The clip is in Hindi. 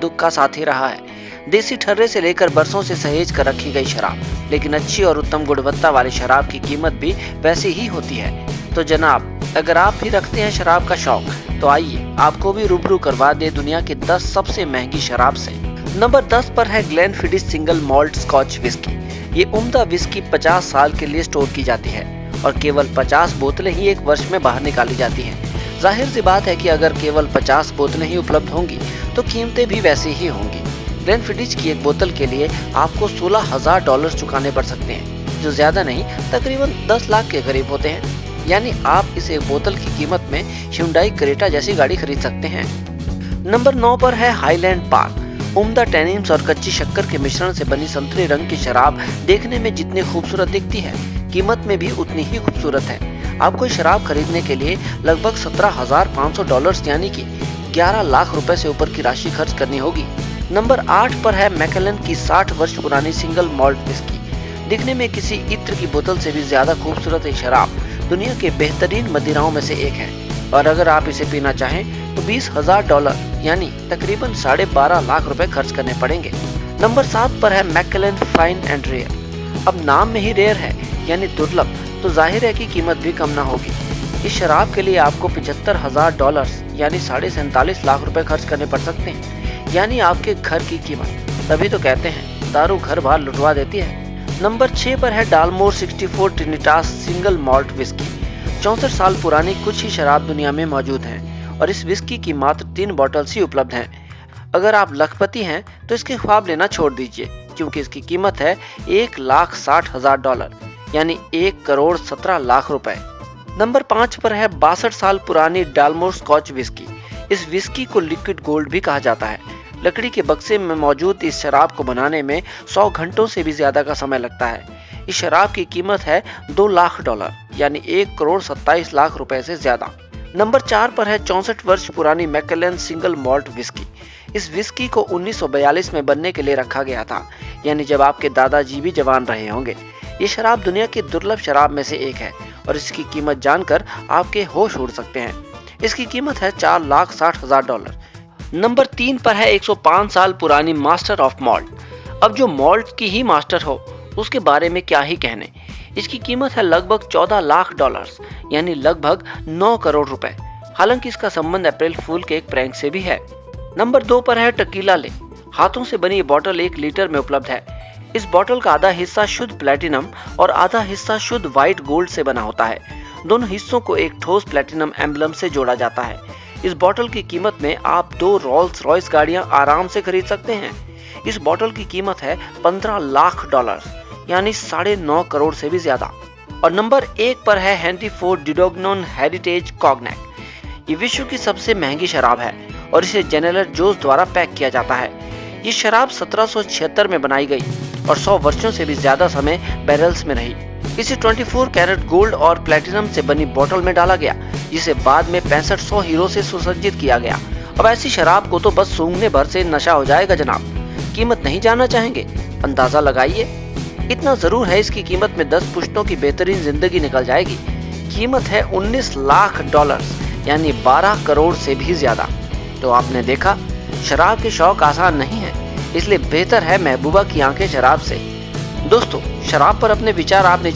दुख का साथी रहा है। देसी ठर्रे से लेकर बरसों से सहेज कर रखी गई शराब, लेकिन अच्छी और उत्तम गुणवत्ता वाली शराब की कीमत भी वैसी ही होती है। तो जनाब, अगर आप भी रखते हैं शराब का शौक, तो आइए आपको भी रूबरू करवा दे दुनिया की 10 सबसे महंगी शराब से। नंबर 10 पर है Glenfiddich single malt Scotch whisky. ये उम्दा विस्की 50 साल के लिए स्टोर की जाती है और केवल 50 बोतलें ही एक वर्ष में बाहर निकाली जाती हैं। जाहिर सी बात है कि अगर केवल 50 बोतलें ही उपलब्ध होंगी तो कीमतें भी वैसी ही होंगी। ग्लेनफिडिच की एक बोतल के लिए आपको $16,000 चुकाने पड़ सकते हैं, जो ज्यादा नहीं तकरीबन 10 लाख के करीब होते हैं। यानी आप इस एक बोतल की कीमत में Hyundai क्रेटा जैसी गाड़ी खरीद सकते हैं। नंबर 9 पर है हाईलैंड पार्क। उम्दा टैनिन्स और कच्ची शक्कर के मिश्रण से बनी संतरे रंग की शराब देखने में जितनी खूबसूरत दिखती है, कीमत में भी उतनी ही खूबसूरत है। आपको शराब खरीदने के लिए लगभग $17,500 यानी कि 11 लाख रुपए से ऊपर की राशि खर्च करनी होगी। नंबर 8 पर है मैकेलन की 60 वर्ष पुरानी सिंगल मॉल्ट विस्की। दिखने में किसी इत्र की बोतल से भी ज्यादा खूबसूरत ये शराब दुनिया के बेहतरीन मदिराओं में से एक है और अगर आप इसे पीना चाहें तो $20,000 यानी तकरीबन 12.5 लाख रुपए खर्च करने पड़ेंगे। नंबर 7 पर है मैकेलन फाइन एंड रेयर। अब नाम में ही रेयर है यानी दुर्लभ, तो जाहिर है कि कीमत भी कम ना होगी। इस शराब के लिए आपको $75,000 यानी 47.5 लाख रुपए खर्च करने पड़ सकते हैं, यानी आपके घर की कीमत। तभी तो कहते हैं दारू घर बार लुटवा देती है। नंबर 6 पर है डालमोर 64 ट्रिनिटास सिंगल मॉल्ट विस्की। 64 साल पुरानी कुछ ही शराब दुनिया में मौजूद हैं और इस विस्की की मात्र 3 बॉटल्स ही उपलब्ध हैं। अगर आप लखपति हैं तो इसके ख्वाब लेना छोड़ दीजिए, क्योंकि इसकी कीमत है $1,60,000 यानी 1,17 लाख रुपए। नंबर 5 पर है 62 साल पुरानी डालमोर स्कॉच विस्की। इस विस्की को लिक्विड गोल्ड भी कहा जाता है। लकड़ी के बक्से में मौजूद इस शराब को बनाने में 100 घंटों से भी ज्यादा का समय लगता है। इस शराब की कीमत है $2 लाख यानी 1,27 लाख रुपए से ज्यादा। नंबर 4 पर है 64 वर्ष पुरानी मैकेलन सिंगल मॉल्ट विस्की। इस विस्की को 1942 में बनने के लिए रखा गया था, यानी जब आपके दादाजी भी जवान रहे होंगे। ये शराब दुनिया की दुर्लभ शराब में से एक है और इसकी कीमत जानकर आपके होश उड़ सकते हैं। इसकी कीमत है $4,60,000। नंबर 3 पर है 105 साल पुरानी मास्टर ऑफ मॉल्ट। अब जो मॉल्ट की ही मास्टर हो उसके बारे में क्या ही कहने। इसकी कीमत है लगभग $14 लाख यानी लगभग 9 करोड़ रुपए। हालांकि इसका संबंध अप्रैल फूल के एक प्रैंक से भी है। नंबर 2 पर है टकीला ले। हाथों से बनी ये बोतल 1 लीटर में उपलब्ध है। इस बोतल का आधा हिस्सा शुद्ध प्लेटिनम और आधा हिस्सा शुद्ध व्हाइट गोल्ड से बना होता है। दोनों हिस्सों को एक ठोस प्लेटिनम एम्बलम से जोड़ा जाता है। इस बोतल की कीमत में आप 2 रोल्स रॉयस गाड़ियां आराम से खरीद सकते हैं। इस बोतल की कीमत है $15 लाख यानी 9.5 करोड़ से भी ज्यादा। और नंबर 1 पर है हेनरी फोर्ड डिडोग्नोन हेरिटेज कॉग्नैक। ये विश्व की सबसे महंगी शराब है और इसे जनरल जोस द्वारा पैक किया जाता है। ये शराब 1776 में बनाई गई और 100 वर्षों से भी ज्यादा समय बैरल्स में रही। इसे 24 कैरेट गोल्ड और प्लेटिनम से बनी बोतल में डाला गया, जिसे बाद में 6500 हीरो से सुसज्जित किया गया। अब ऐसी शराब को तो बस सूंघने भर से नशा हो जाएगा जनाब। कीमत नहीं जानना चाहेंगे? अंदाजा लगाइए। इतना जरूर है, इसकी कीमत में 10 पुश्तों की बेहतरीन जिंदगी निकल जाएगी। कीमत है $19 लाख यानी 12 करोड़ से भी ज्यादा। तो आपने देखा, शराब के शौक आसान नहीं है, इसलिए बेहतर है महबूबा की आंखें शराब से। दोस्तों, शराब पर अपने विचार आपने